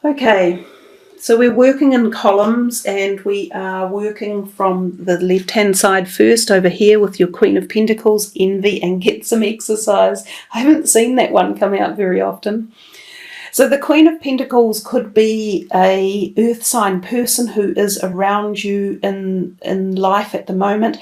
Okay, so we're working in columns and we are working from the left-hand side first over here with your Queen of Pentacles, envy, and get some exercise. I haven't seen that one come out very often. So the Queen of Pentacles could be a earth sign person who is around you in life at the moment.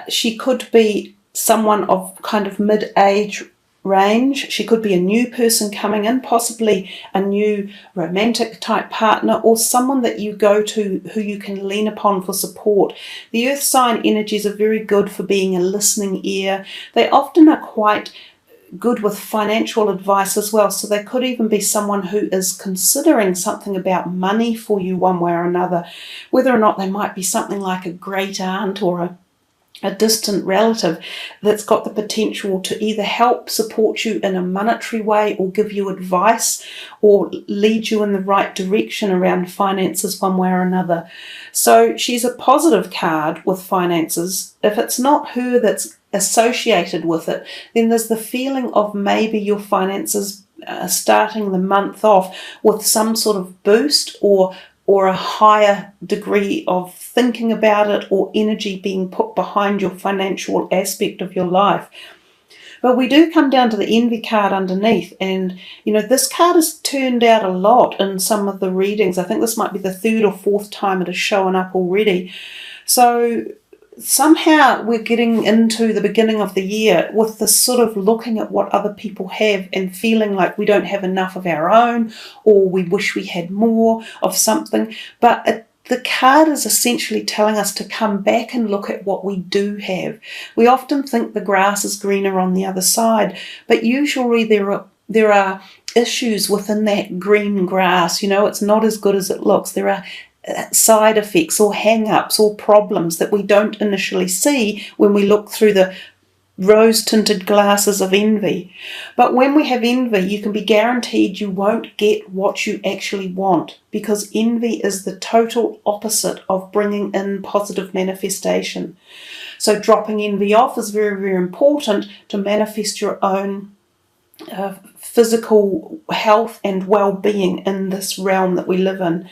She could be someone of kind of mid-age range. She could be a new person coming in, possibly a new romantic type partner, or someone that you go to who you can lean upon for support. The earth sign energies are very good for being a listening ear. They often are quite good with financial advice as well, so they could even be someone who is considering something about money for you one way or another, whether or not they might be something like a great aunt or a distant relative that's got the potential to either help support you in a monetary way or give you advice or lead you in the right direction around finances one way or another. So she's a positive card with finances. If it's not her that's associated with it, then there's the feeling of maybe your finances starting the month off with some sort of boost or a higher degree of thinking about it or energy being put behind your financial aspect of your life. But we do come down to the envy card underneath, and this card has turned out a lot in some of the readings. I think this might be the third or fourth time it has shown up already. So somehow we're getting into the beginning of the year with this sort of looking at what other people have and feeling like we don't have enough of our own, or we wish we had more of something. But the card is essentially telling us to come back and look at what we do have. We often think the grass is greener on the other side, but usually there are issues within that green grass. It's not as good as it looks. There are side effects or hang-ups or problems that we don't initially see when we look through the rose-tinted glasses of envy. But when we have envy, you can be guaranteed you won't get what you actually want, because envy is the total opposite of bringing in positive manifestation. So dropping envy off is very, very important to manifest your own physical health and well-being in this realm that we live in.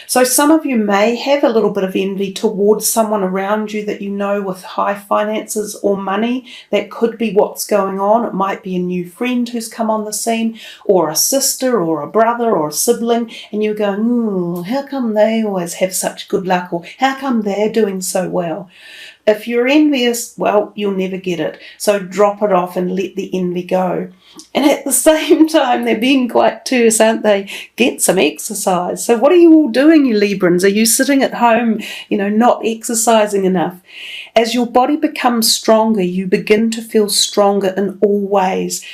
So some of you may have a little bit of envy towards someone around you that you know with high finances or money. That could be what's going on. It might be a new friend who's come on the scene, or a sister or a brother or a sibling, and you're going, how come they always have such good luck, or how come they're doing so well? If you're envious, well, you'll never get it. So drop it off and let the envy go. And at the same time, they're being quite terse, aren't they? Get some exercise. So what are you all doing, you Librans? Are you sitting at home, not exercising enough? As your body becomes stronger, you begin to feel stronger in all ways.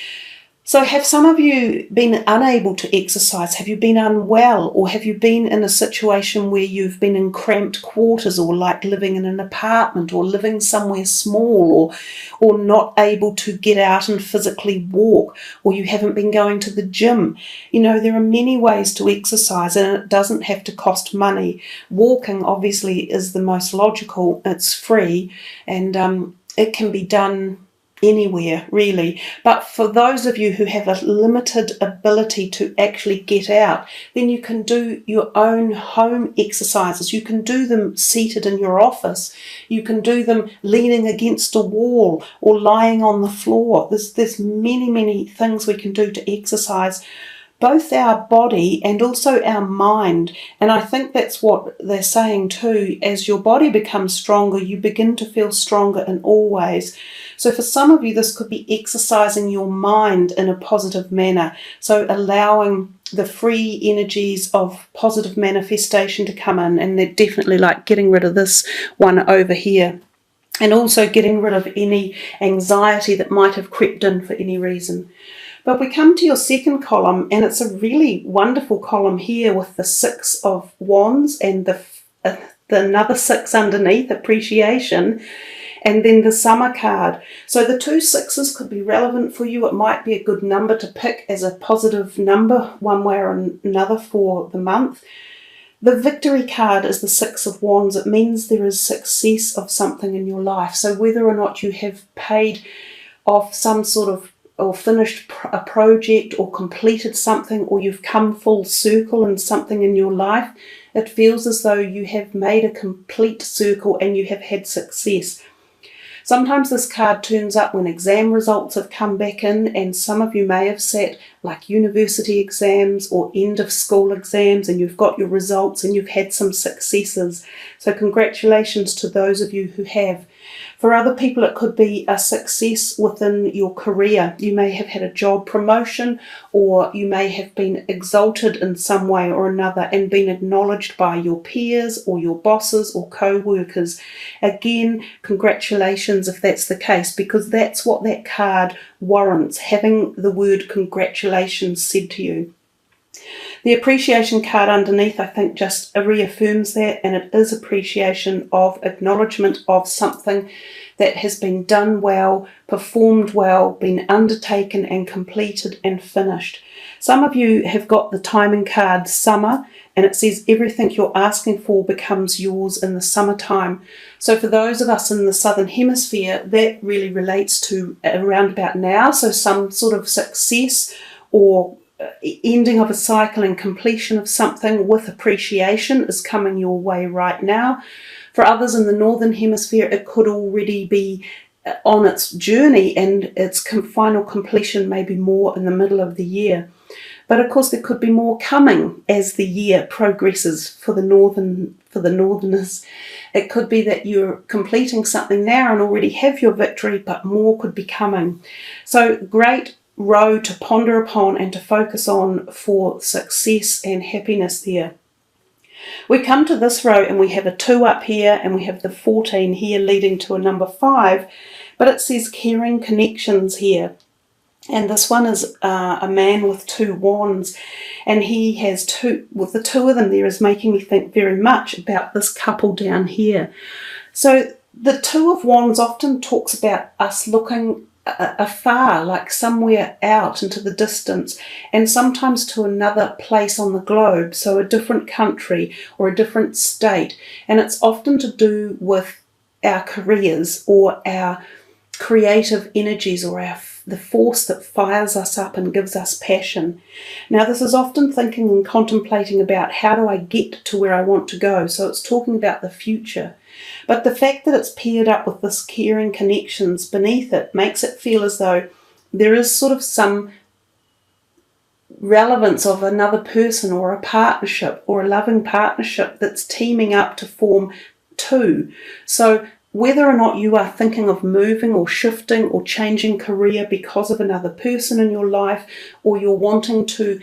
So have some of you been unable to exercise? Have you been unwell? Or have you been in a situation where you've been in cramped quarters, or like living in an apartment, or living somewhere small, or not able to get out and physically walk, or you haven't been going to the gym? There are many ways to exercise, and it doesn't have to cost money. Walking obviously is the most logical. It's free, and it can be done anywhere really. But for those of you who have a limited ability to actually get out, then you can do your own home exercises. You can do them seated in your office. You can do them leaning against a wall or lying on the floor. There's many things we can do to exercise both our body and also our mind. And I think that's what they're saying too. As your body becomes stronger, you begin to feel stronger in all ways. So for some of you, this could be exercising your mind in a positive manner. So allowing the free energies of positive manifestation to come in. And they're definitely like getting rid of this one over here. And also getting rid of any anxiety that might have crept in for any reason. But we come to your second column, and it's a really wonderful column here with the 6 of Wands and the another 6 underneath, appreciation, and then the Summer card. So the 2 6s could be relevant for you. It might be a good number to pick as a positive number one way or another for the month. The Victory card is the 6 of Wands. It means there is success of something in your life. So whether or not you have paid off some sort of or finished a project or completed something, or you've come full circle in something in your life. It feels as though you have made a complete circle and you have had success. Sometimes this card turns up when exam results have come back in, and some of you may have sat like university exams or end of school exams, and you've got your results and you've had some successes. So congratulations to those of you who have. For other people, it could be a success within your career. You may have had a job promotion, or you may have been exalted in some way or another and been acknowledged by your peers or your bosses or co-workers. Again, congratulations if that's the case, because that's what that card warrants, having the word congratulations said to you. The appreciation card underneath, I think, just reaffirms that, and it is appreciation of acknowledgement of something that has been done well, performed well, been undertaken and completed and finished. Some of you have got the timing card summer, and it says everything you're asking for becomes yours in the summertime. So for those of us in the southern hemisphere, that really relates to around about now. So some sort of success or ending of a cycle and completion of something with appreciation is coming your way right now. For others in the northern hemisphere, it could already be on its journey, and its final completion may be more in the middle of the year. But of course, there could be more coming as the year progresses for the northerners. It could be that you're completing something now and already have your victory, but more could be coming. So great row to ponder upon and to focus on for success and happiness there. We come to this row and we have a 2 up here and we have the 14 here leading to a number 5, but it says caring connections here. And this one is a man with 2 wands, and he has with the 2 of them there is making me think very much about this couple down here. So the 2 of wands often talks about us looking afar, like somewhere out into the distance, and sometimes to another place on the globe, so a different country or a different state, and it's often to do with our careers or our creative energies or the force that fires us up and gives us passion. Now this is often thinking and contemplating about how do I get to where I want to go, so it's talking about the future. But the fact that it's paired up with this caring connections beneath it makes it feel as though there is sort of some relevance of another person or a partnership or a loving partnership that's teaming up to form 2. So whether or not you are thinking of moving or shifting or changing career because of another person in your life, or you're wanting to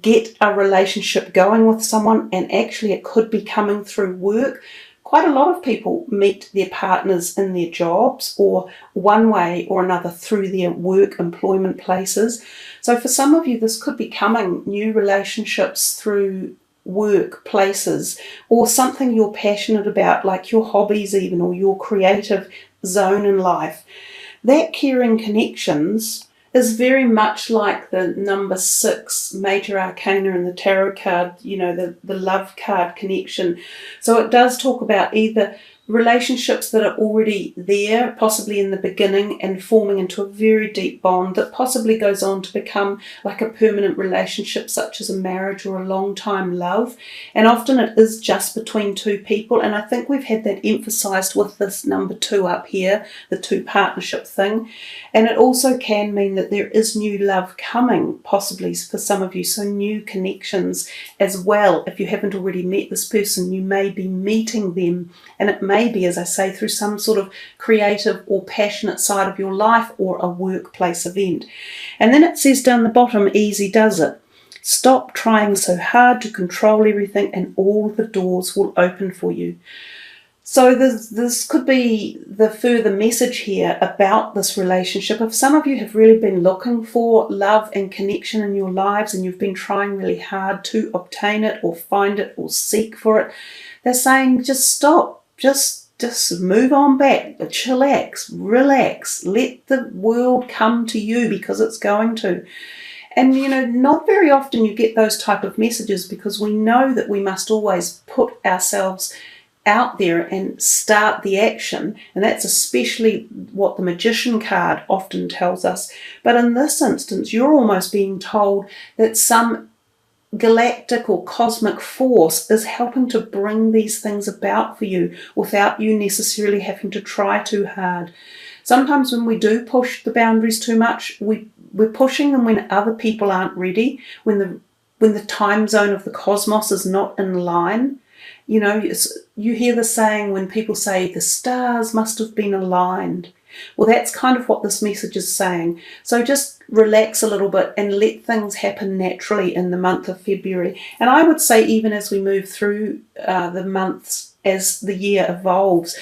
get a relationship going with someone and actually it could be coming through work, quite a lot of people meet their partners in their jobs or one way or another through their work employment places. So for some of you, this could be coming new relationships through work places, or something you're passionate about, like your hobbies even, or your creative zone in life. That caring connections is very much like the number 6 major arcana in the tarot card, you know, the love card connection. So it does talk about either relationships that are already there, possibly in the beginning, and forming into a very deep bond that possibly goes on to become like a permanent relationship, such as a marriage or a long-time love. And often it is just between 2 people, and I think we've had that emphasized with this number 2 up here, the 2 partnership thing. And it also can mean that there is new love coming, possibly for some of you, so new connections as well. If you haven't already met this person, you may be meeting them, and it may be, as I say, through some sort of creative or passionate side of your life or a workplace event. And then it says down the bottom, easy does it. Stop trying so hard to control everything and all the doors will open for you. So this could be the further message here about this relationship. If some of you have really been looking for love and connection in your lives and you've been trying really hard to obtain it or find it or seek for it, they're saying just stop. Just move on back, chillax, relax, let the world come to you because it's going to. And, you know, not very often you get those type of messages because we know that we must always put ourselves out there and start the action. And that's especially what the Magician card often tells us. But in this instance, you're almost being told that some galactic or cosmic force is helping to bring these things about for you without you necessarily having to try too hard. Sometimes when we do push the boundaries too much, we're pushing them when other people aren't ready, when the time zone of the cosmos is not in line. You know, you hear the saying when people say the stars must have been aligned. Well, that's kind of what this message is saying. So just relax a little bit and let things happen naturally in the month of February. And I would say even as we move through the months, as the year evolves,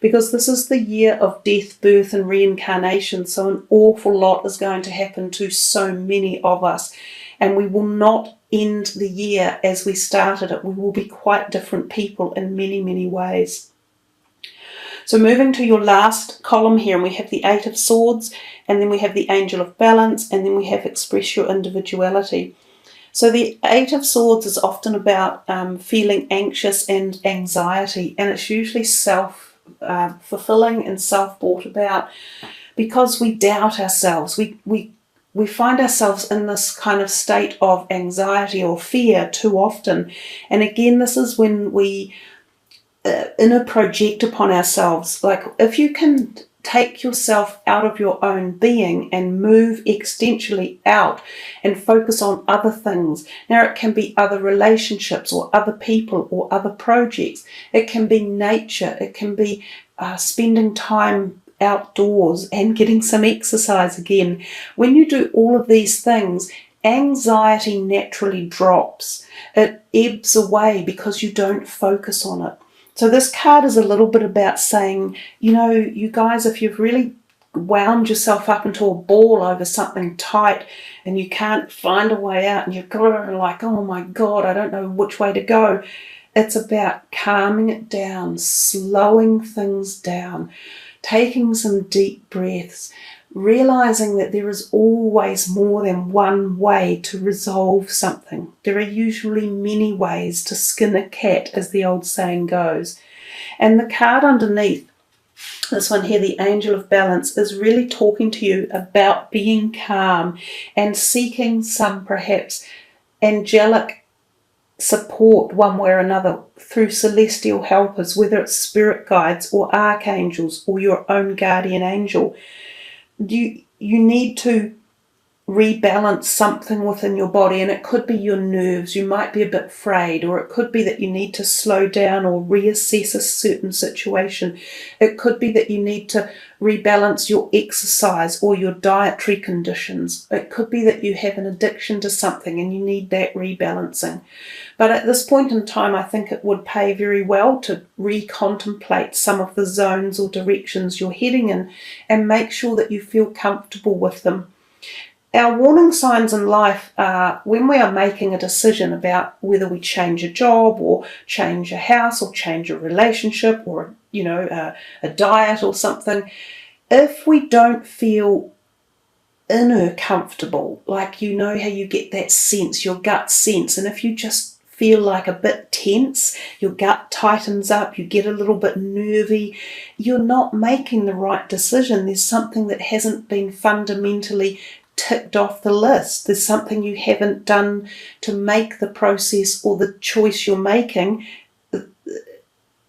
because this is the year of death, birth and reincarnation. So an awful lot is going to happen to so many of us. And we will not end the year as we started it. We will be quite different people in many, many ways. So moving to your last column here, and we have the Eight of Swords, and then we have the Angel of Balance, and then we have Express Your Individuality. So the Eight of Swords is often about feeling anxious and anxiety, and it's usually self-fulfilling and self-brought about because we doubt ourselves. We find ourselves in this kind of state of anxiety or fear too often. And again, this is when we inner project upon ourselves. Like if you can take yourself out of your own being and move existentially out and focus on other things. Now it can be other relationships or other people or other projects. It can be nature. It can be spending time outdoors and getting some exercise again. When you do all of these things, anxiety naturally drops. It ebbs away because you don't focus on it. So this card is a little bit about saying, you know, you guys, if you've really wound yourself up into a ball over something tight and you can't find a way out and you're like, oh my God, I don't know which way to go. It's about calming it down, slowing things down, taking some deep breaths, realizing that there is always more than one way to resolve something. There are usually many ways to skin a cat, as the old saying goes. And the card underneath, this one here, the Angel of Balance, is really talking to you about being calm and seeking some perhaps angelic support one way or another through celestial helpers, whether it's spirit guides or archangels or your own guardian angel. You need to rebalance something within your body, and it could be your nerves. You might be a bit frayed, or it could be that you need to slow down or reassess a certain situation. It could be that you need to rebalance your exercise or your dietary conditions. It could be that you have an addiction to something and you need that rebalancing. But at this point in time, I think it would pay very well to recontemplate some of the zones or directions you're heading in and make sure that you feel comfortable with them. Our warning signs in life are when we are making a decision about whether we change a job or change a house or change a relationship or, a diet or something. If we don't feel inner comfortable, like how you get that sense, your gut sense, and if you just feel like a bit tense, your gut tightens up, you get a little bit nervy, you're not making the right decision. There's something that hasn't been fundamentally ticked off the list. There's something you haven't done to make the process or the choice you're making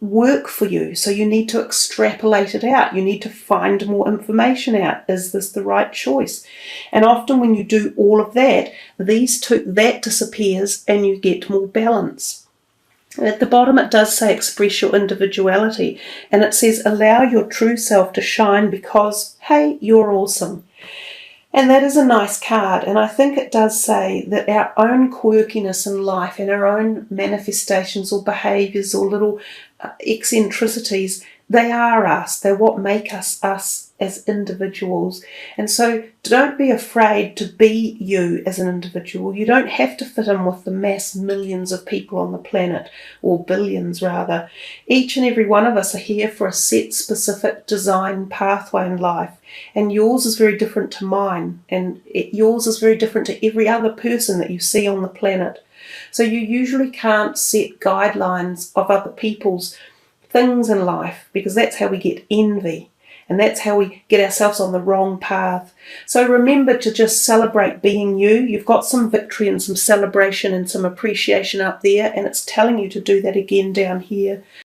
work for you. So you need to extrapolate it out. You need to find more information out. Is this the right choice? And often when you do all of that, that disappears and you get more balance. At the bottom it does say express your individuality, and it says allow your true self to shine because, hey, you're awesome. And that is a nice card, and I think it does say that our own quirkiness in life and our own manifestations or behaviours or little eccentricities, they are us. They're what make us us as individuals. And so don't be afraid to be you as an individual. You don't have to fit in with the mass millions of people on the planet, or billions rather. Each and every one of us are here for a set specific design pathway in life. And yours is very different to mine, and yours is very different to every other person that you see on the planet. So you usually can't set guidelines of other people's things in life, because that's how we get envy. And that's how we get ourselves on the wrong path. So remember to just celebrate being you. You've got some victory and some celebration and some appreciation up there, and it's telling you to do that again down here.